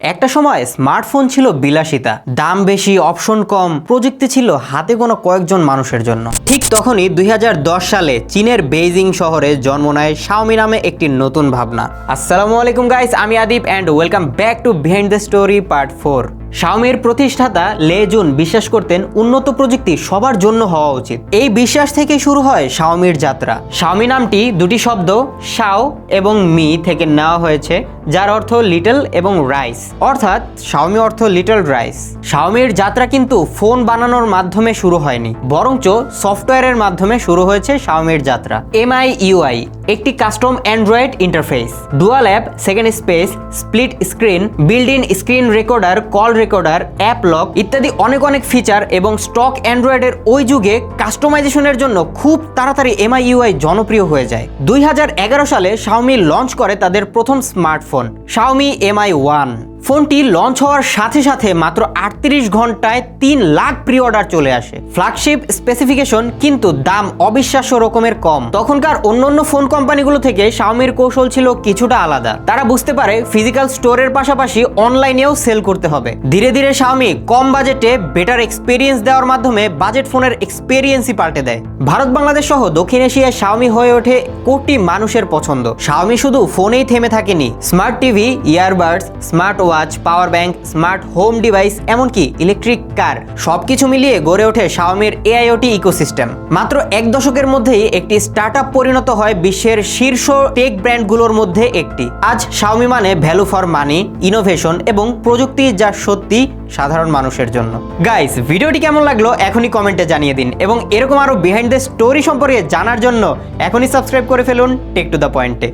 একটা সময় স্মার্টফোন ছিল বিলাসিতা, দাম বেশি, অপশন কম, প্রযুক্তি ছিল হাতে গোনা কয়েকজন মানুষের জন্য। ঠিক তখনই 2010 সালে চীনের বেইজিং শহরে জন্ম নেয় শাওমি নামে একটি নতুন ভাবনা। আসসালামু আলাইকুম গাইস, আমি Adib and welcome back to behind the story part 4। শাওমির প্রতিষ্ঠাতা লে জুন বিশ্বাস করতেন উন্নত প্রযুক্তি সবার জন্য হওয়া উচিত। এই বিশ্বাস থেকে শুরু হয় শাওমির যাত্রা। শাওমি নামটি দুটি শব্দ শাও এবং মি থেকে নেওয়া হয়েছে, যার অর্থ লিটল এবং রাইস, অর্থাৎ শাওমি অর্থ লিটল রাইস। শাওমির যাত্রা কিন্তু ফোন বানানোর মাধ্যমে শুরু হয়নি, বরঞ্চ সফটওয়্যারের মাধ্যমে শুরু হয়েছে শাওমির যাত্রা। MIUI একটি custom Android interface, dual app, second space, split screen, build in screen recorder, call recorder, app lock ইত্যাদি অনেক ফিচার এবং স্টক অ্যান্ড্রয়েডের ওই যুগে কাস্টমাইজেশনের জন্য খুব তাড়াতাড়ি MIUI জনপ্রিয় হয়ে যায়। 2011 সালে শাওমি লঞ্চ করে তাদের প্রথম স্মার্টফোন শাওমি Mi 1। ফোনটি লঞ্চ হওয়ার সাথে সাথে মাত্র 38 ঘন্টায় 3 লাখ প্রি অর্ডার চলে আসে। ফ্ল্যাগশিপ স্পেসিফিকেশন, কিন্তু দাম অবিশ্বাস্য রকমের কম। তখনকার অন্যান্য ফোন কোম্পানিগুলো থেকে শাওমির কৌশল ছিল কিছুটা আলাদা। তারা বুঝতে পারে ফিজিক্যাল স্টোরের পাশাপাশি অনলাইনেও সেল করতে হবে। ধীরে ধীরে শাওমি কম বাজেটে বেটার এক্সপেরিয়েন্স দেওয়ার মাধ্যমে বাজেট ফোনের এক্সপেরিয়েন্সই পাল্টে দেয়। ভারত, বাংলাদেশ সহ দক্ষিণ এশিয়ায় শাওমি হয়ে ওঠে কোটি মানুষের পছন্দ। শাওমি শুধু ফোনেই থেমে থাকেনি, smart TV, earbuds, smart watch, power bank, smart home device, এমনকি ইলেকট্রিক কার, সবকিছু মিলিয়ে গড়ে ওঠে শাওমির AIoT ইকোসিস্টেম। মাত্র এক দশকের মধ্যেই একটি স্টার্টআপ পরিণত হয় বিশ্বের শীর্ষ টেক ব্র্যান্ডগুলোর মধ্যে একটি। আজ শাওমি মানে ভ্যালু ফর মানি, ইনোভেশন এবং প্রযুক্তি যা সত্যি সাধারণ মানুষের জন্য। গাইস, ভিডিওটি কেমন লাগলো এখনই কমেন্টে জানিয়ে দিন এবং এরকম আরো বিহাইন্ড দ্য স্টোরি সম্পর্কে জানার জন্য এখনই সাবস্ক্রাইব করে ফেলুন টেক টু দ্য পয়েন্টে।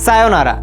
সায়োনারা।